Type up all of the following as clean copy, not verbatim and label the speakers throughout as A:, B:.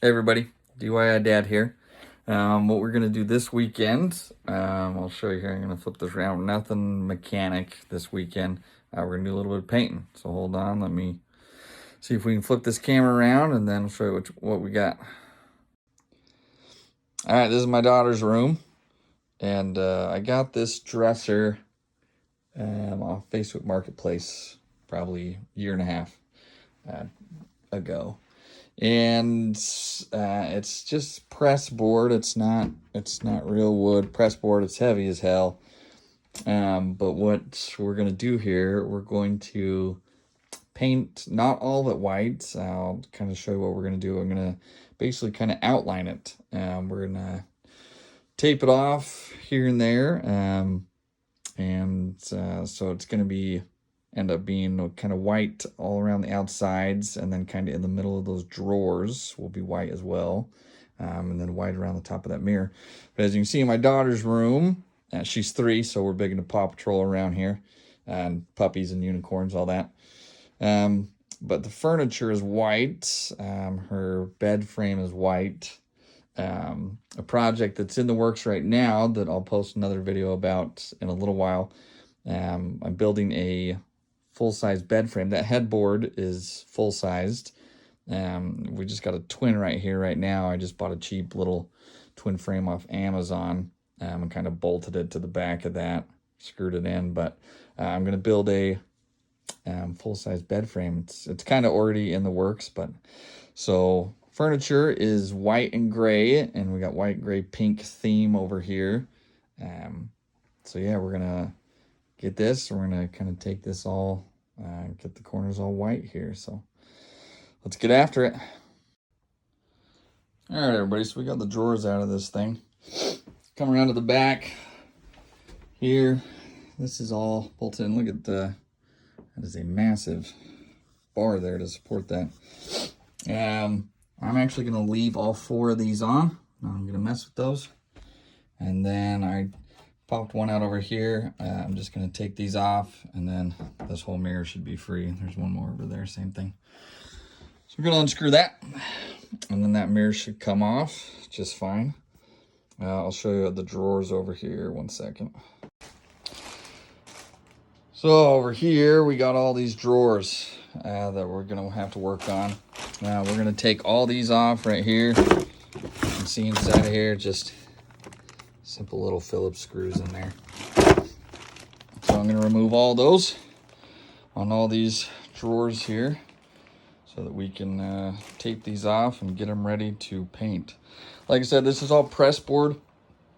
A: Hey everybody, DIY Dad here. What we're gonna do this weekend, I'll show you here. I'm gonna flip this around. Nothing mechanic this weekend. We're gonna do a little bit of painting. So hold on, let me see if we can flip this camera around, and then I'll show you what we got. All right, this is my daughter's room, and I got this dresser off Facebook Marketplace probably a year and a half ago. And it's just pressboard. It's not real wood. Pressboard. It's heavy as hell. But what we're gonna do here, we're going to paint not all of it white. I'll kind of show you what we're gonna do. I'm gonna basically kind of outline it. We're gonna tape it off here and there. So it's gonna end up being kind of white all around the outsides, and then kind of in the middle of those drawers will be white as well, and then white around the top of that mirror. But as you can see in my daughter's room, she's 3, so we're big into Paw Patrol around here, and puppies and unicorns, all that. But the furniture is white. Her bed frame is white. A project that's in the works right now that I'll post another video about in a little while. I'm building a full-size bed frame. That headboard is full-sized. We just got a twin right here right now. I just bought a cheap little twin frame off Amazon, and kind of bolted it to the back of that, screwed it in. But I'm going to build a full-size bed frame. It's kind of already in the works, but so furniture is white and gray, and we got white, gray, pink theme over here. So yeah, we're gonna get this. We're gonna kind of take this all, get the corners all white here. So let's get after it. All right, everybody. So we got the drawers out of this thing. Come around to the back here. This is all bolted in. Look at that is a massive bar there to support that. I'm actually gonna leave all 4 of these on. I'm gonna mess with those. And then I popped one out over here. I'm just gonna take these off, and then this whole mirror should be free. There's one more over there, same thing. So we're gonna unscrew that, and then that mirror should come off just fine. I'll show you the drawers over here, one second. So over here, we got all these drawers that we're gonna have to work on. Now we're gonna take all these off right here. You can see inside of here, just simple little Phillips screws in there. So I'm gonna remove all those on all these drawers here, so that we can tape these off and get them ready to paint. Like I said, this is all pressboard,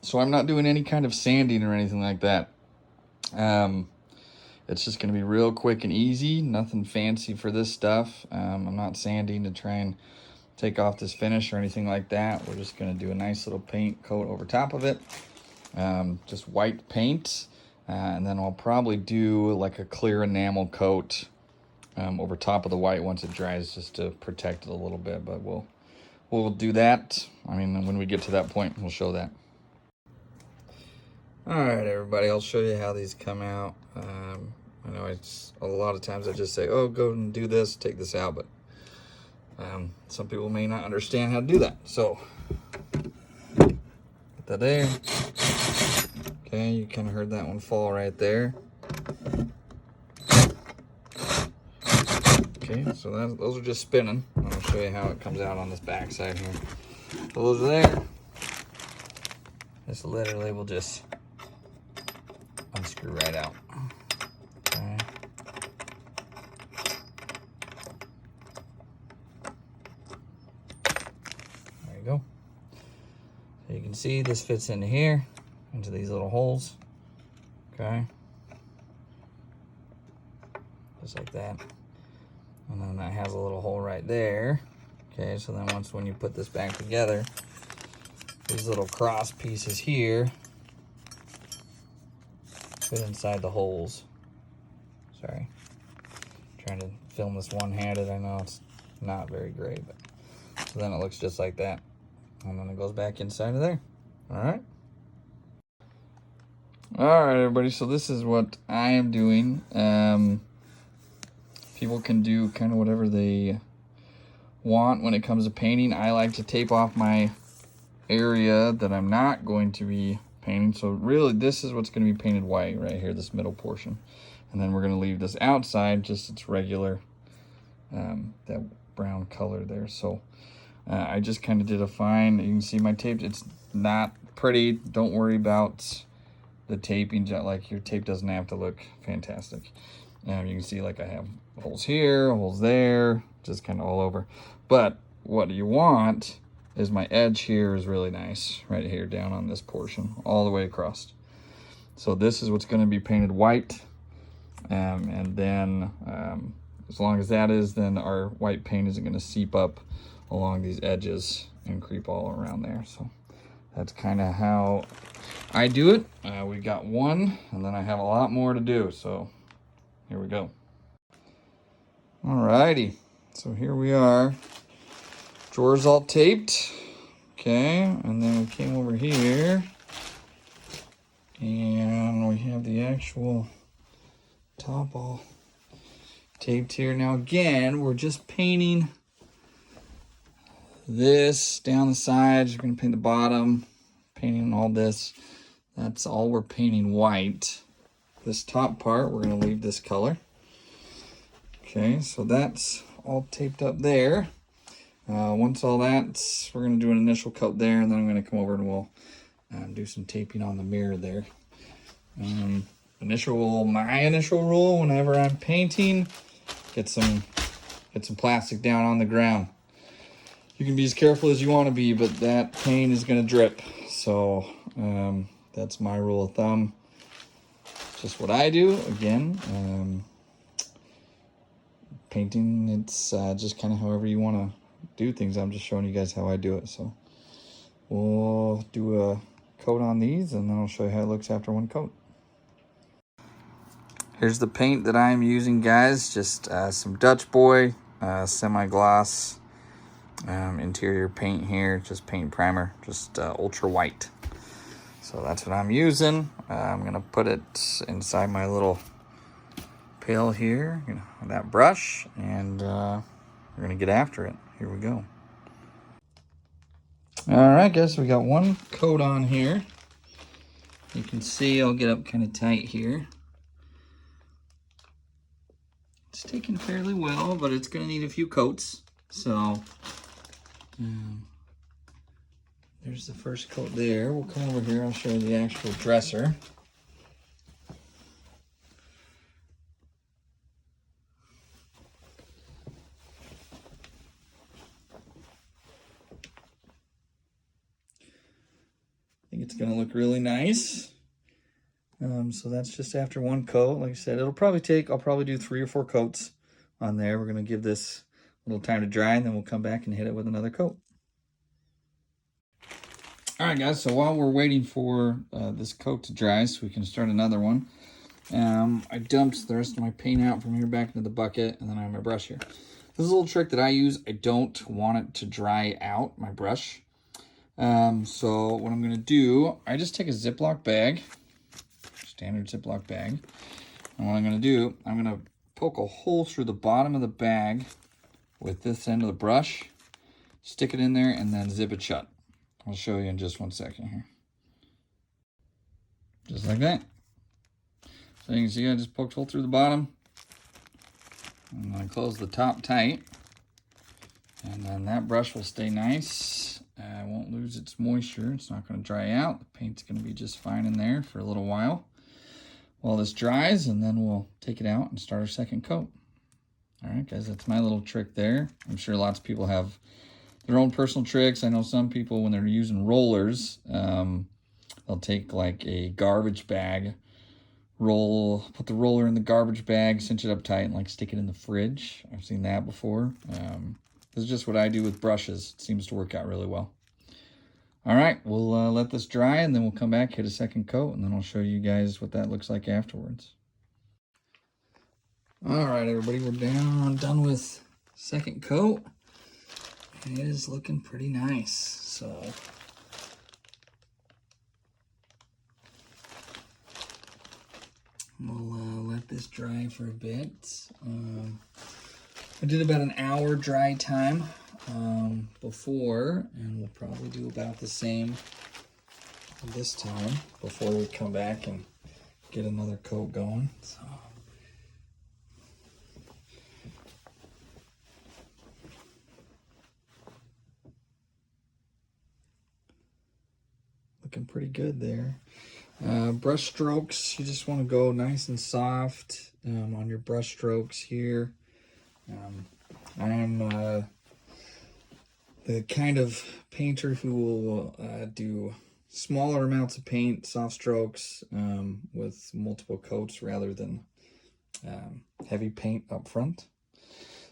A: so I'm not doing any kind of sanding or anything like that. It's just going to be real quick and easy. Nothing fancy for this stuff. I'm not sanding to try and take off this finish or anything like that. We're just going to do a nice little paint coat over top of it. Just white paint. And then I'll probably do like a clear enamel coat over top of the white once it dries, just to protect it a little bit. But we'll do that. I mean, when we get to that point, we'll show that. All right, everybody, I'll show you how these come out. I know it's a lot of times I just say, oh, go and do this, take this out, but some people may not understand how to do that. So, put that there. Okay, you kind of heard that one fall right there. Okay, so those are just spinning. I'll show you how it comes out on this back side here. So those are there. This literally will just unscrew right out. Okay. There you go. So you can see this fits into here, into these little holes. Okay. Just like that. And then that has a little hole right there. Okay, so then when you put this back together, these little cross pieces here fit inside the holes. Sorry, trying to film this one-handed. I know it's not very great, but so then it looks just like that, and then it goes back inside of there. All right, everybody. So this is what I am doing. People can do kind of whatever they want when it comes to painting. I like to tape off my area that I'm not going to be painting. So really this is what's going to be painted white right here, this middle portion. And then we're going to leave this outside just its regular, that brown color there. So I just kind of did a fine, you can see my tape, it's not pretty. Don't worry about the taping, like your tape doesn't have to look fantastic. You can see like I have holes here, holes there, just kind of all over. But what you want is my edge here is really nice, right here down on this portion, all the way across. So this is what's going to be painted white. And then as long as that is, then our white paint isn't going to seep up along these edges and creep all around there. So that's kind of how I do it. We got one, and then I have a lot more to do. So here we go. Alrighty, so here we are. Drawers all taped. Okay, and then we came over here, and we have the actual top all taped here. Now again, we're just painting this down the sides. We're going to paint the bottom, painting all this. That's all we're painting white. This top part, we're going to leave this color. Okay, so that's all taped up there. Once all that's, we're going to do an initial coat there, and then I'm going to come over and we'll do some taping on the mirror there. My initial rule whenever I'm painting, get some plastic down on the ground. You can be as careful as you want to be, but that paint is going to drip. So that's my rule of thumb. Just what I do. Again, painting, it's just kind of however you want to do things. I'm just showing you guys how I do it. So we'll do a coat on these, and then I'll show you how it looks after one coat. Here's the paint that I'm using, guys. Just some Dutch Boy semi-gloss interior paint here. Just paint primer, just ultra white. So that's what I'm using. I'm gonna put it inside my little pail here, that brush, and we're gonna get after it. Here we go. All right, guys, we got one coat on here. You can see I'll get up kind of tight here. It's taken fairly well, but it's gonna need a few coats. So there's the first coat there. We'll come over here, I'll show you the actual dresser. I think it's gonna look really nice. So that's just after one coat. Like I said, I'll probably do 3 or 4 coats on there. We're gonna give this a little time to dry, and then we'll come back and hit it with another coat. All right, guys, so while we're waiting for this coat to dry so we can start another one, I dumped the rest of my paint out from here back into the bucket, and then I have my brush here. This is a little trick that I use. I don't want it to dry out, my brush. So what I'm gonna do, I just take a Ziploc bag, standard Ziploc bag, and what I'm gonna do, I'm gonna poke a hole through the bottom of the bag with this end of the brush, stick it in there, and then zip it shut. I'll show you in just 1 second here. Just like that. So you can see I just poked a hole through the bottom, and then I close the top tight, and then that brush will stay nice. It won't lose its moisture. It's not going to dry out. The paint's going to be just fine in there for a little while this dries, and then we'll take it out and start our second coat. All right, guys, that's my little trick there. I'm sure lots of people have their own personal tricks. I know some people, when they're using rollers, they'll take like a garbage bag, put the roller in the garbage bag, cinch it up tight, and like stick it in the fridge. I've seen that before. This is just what I do with brushes. It seems to work out really well. All right, we'll let this dry, and then we'll come back, hit a second coat, and then I'll show you guys what that looks like afterwards. All right, everybody, we're done with second coat. And it is looking pretty nice. So we'll let this dry for a bit. I did about an hour dry time before, and we'll probably do about the same this time before we come back and get another coat going. So. Looking pretty good there. Brush strokes, you just want to go nice and soft on your brush strokes here. I am the kind of painter who will do smaller amounts of paint, soft strokes, with multiple coats rather than heavy paint up front.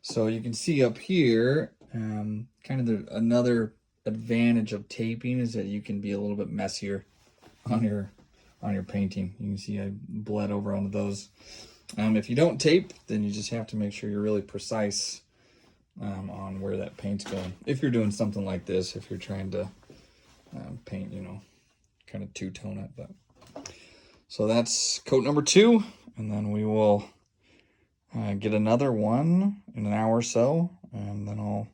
A: So you can see up here, kind of another advantage of taping is that you can be a little bit messier on your painting. You can see I bled over onto those. If you don't tape, then you just have to make sure you're really precise on where that paint's going. If you're doing something like this, if you're trying to paint, you know, kind of two-tone it. But so that's coat number 2, and then we will get another one in an hour or so, and then I'll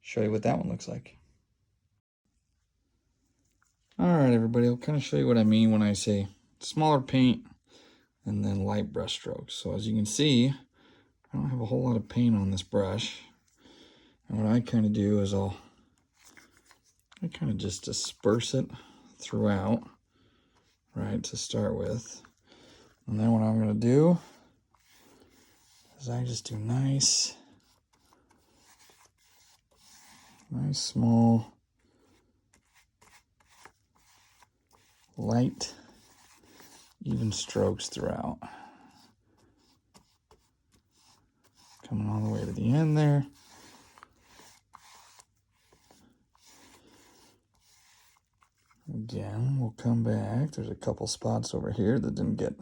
A: show you what that one looks like. All right, everybody, I'll kind of show you what I mean when I say smaller paint and then light brush strokes. So as you can see, I don't have a whole lot of paint on this brush. And what I kind of do is I kind of just disperse it throughout, right, to start with. And then what I'm going to do is I just do nice small, light, even strokes throughout. Coming all the way to the end there. Again, we'll come back. There's a couple spots over here that didn't get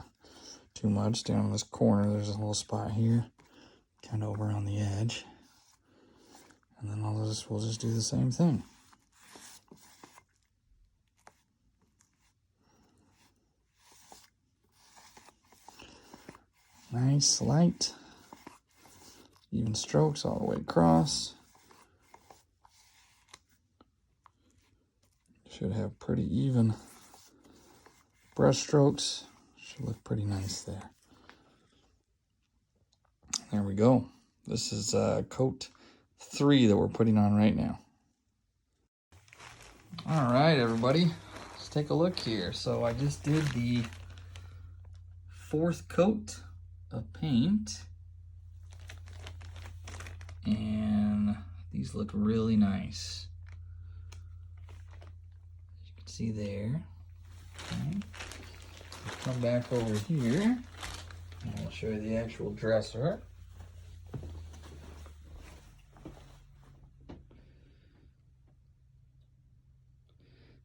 A: too much. Down in this corner, there's a little spot here, kind of over on the edge. And then we'll just do the same thing. Nice, light, even strokes all the way across. Should have pretty even brush strokes. Should look pretty nice there. There we go. This is coat 3 that we're putting on right now. All right, everybody, let's take a look here. So I just did the 4th coat of paint, and these look really nice. As you can see there. Okay. Let's come back over here, and I'll show you the actual dresser.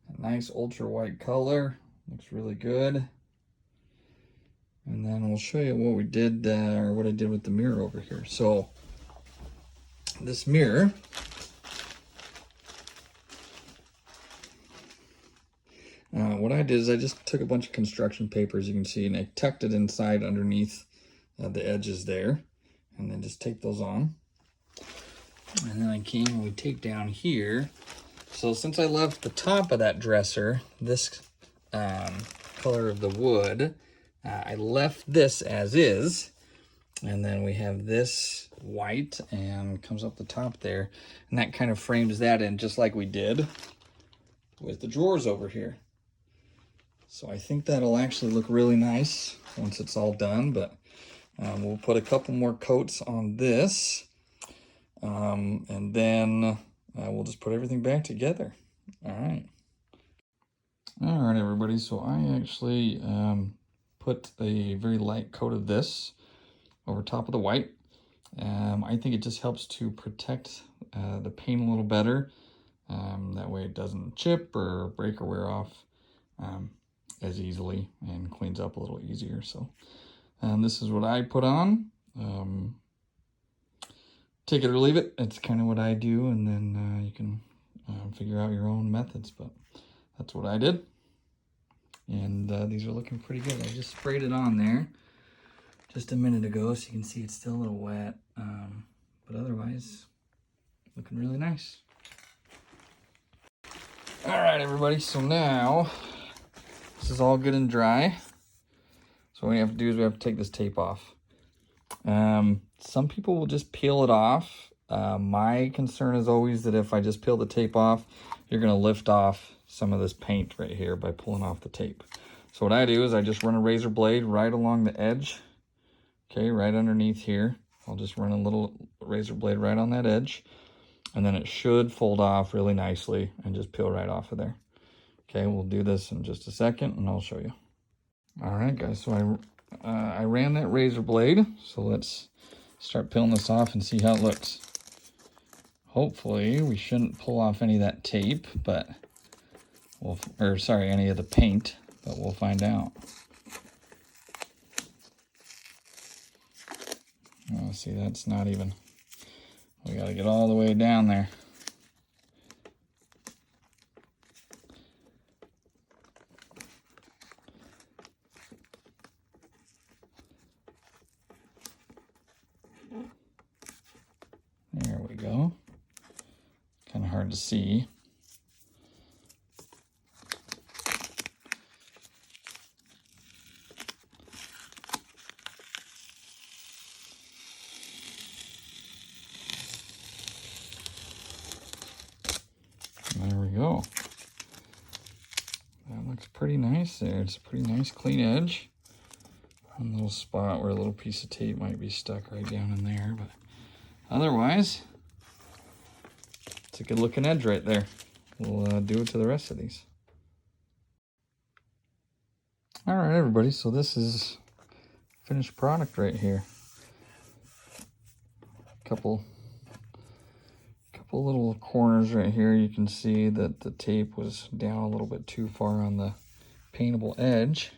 A: A nice ultra white color, looks really good. And then we'll show you what we did, or what I did with the mirror over here. So this mirror, what I did is I just took a bunch of construction paper, as you can see, and I tucked it inside underneath the edges there, and then just take those on. And then I came and we taped down here. So since I left the top of that dresser this color of the wood, I left this as is, and then we have this white and comes up the top there, and that kind of frames that in just like we did with the drawers over here. So I think that'll actually look really nice once it's all done, but we'll put a couple more coats on this, and then we'll just put everything back together. All right, everybody, so I actually put a very light coat of this over top of the white. I think it just helps to protect the paint a little better. That way it doesn't chip or break or wear off as easily, and cleans up a little easier. So this is what I put on. Take it or leave it. It's kind of what I do, and then you can figure out your own methods, but that's what I did. And these are looking pretty good. I just sprayed it on there just a minute ago, so you can see it's still a little wet. But otherwise, looking really nice. All right, everybody, so now this is all good and dry. So what we have to do is we have to take this tape off. Some people will just peel it off. My concern is always that if I just peel the tape off, you're gonna lift off some of this paint right here by pulling off the tape. So what I do is I just run a razor blade right along the edge, okay, right underneath here. I'll just run a little razor blade right on that edge, and then it should fold off really nicely and just peel right off of there. Okay, we'll do this in just a second and I'll show you. All right, guys, so I ran that razor blade, so let's start peeling this off and see how it looks. Hopefully we shouldn't pull off any of that tape, but any of the paint, but we'll find out. Oh, see, that's not even, we gotta get all the way down there. There we go. Kind of hard to see. There we go. That looks pretty nice there. It's a pretty nice clean edge. One little spot where a little piece of tape might be stuck right down in there, but otherwise, it's a good looking edge right there. We'll do it to the rest of these. All right, everybody, so this is finished product right here. Couple little corners right here. You can see that the tape was down a little bit too far on the paintable edge,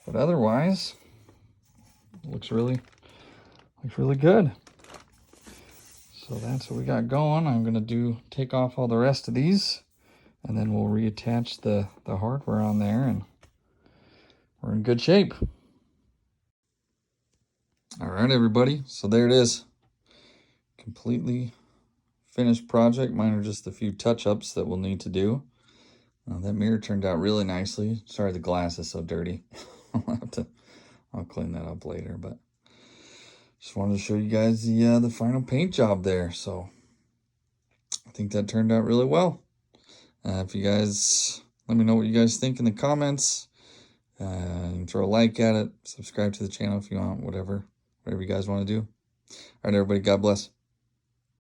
A: but otherwise, it looks really good. So that's what we got going. I'm gonna take off all the rest of these, and then we'll reattach the hardware on there, and we're in good shape. All right, everybody, so there it is. Completely finished project. Mine are just a few touch-ups that we'll need to do. That mirror turned out really nicely. Sorry the glass is so dirty. I'll clean that up later, but just wanted to show you guys the final paint job there. So I think that turned out really well. If you guys, let me know what you guys think in the comments. You can throw a like at it, subscribe to the channel if you want, whatever you guys want to do. All right, everybody, God bless.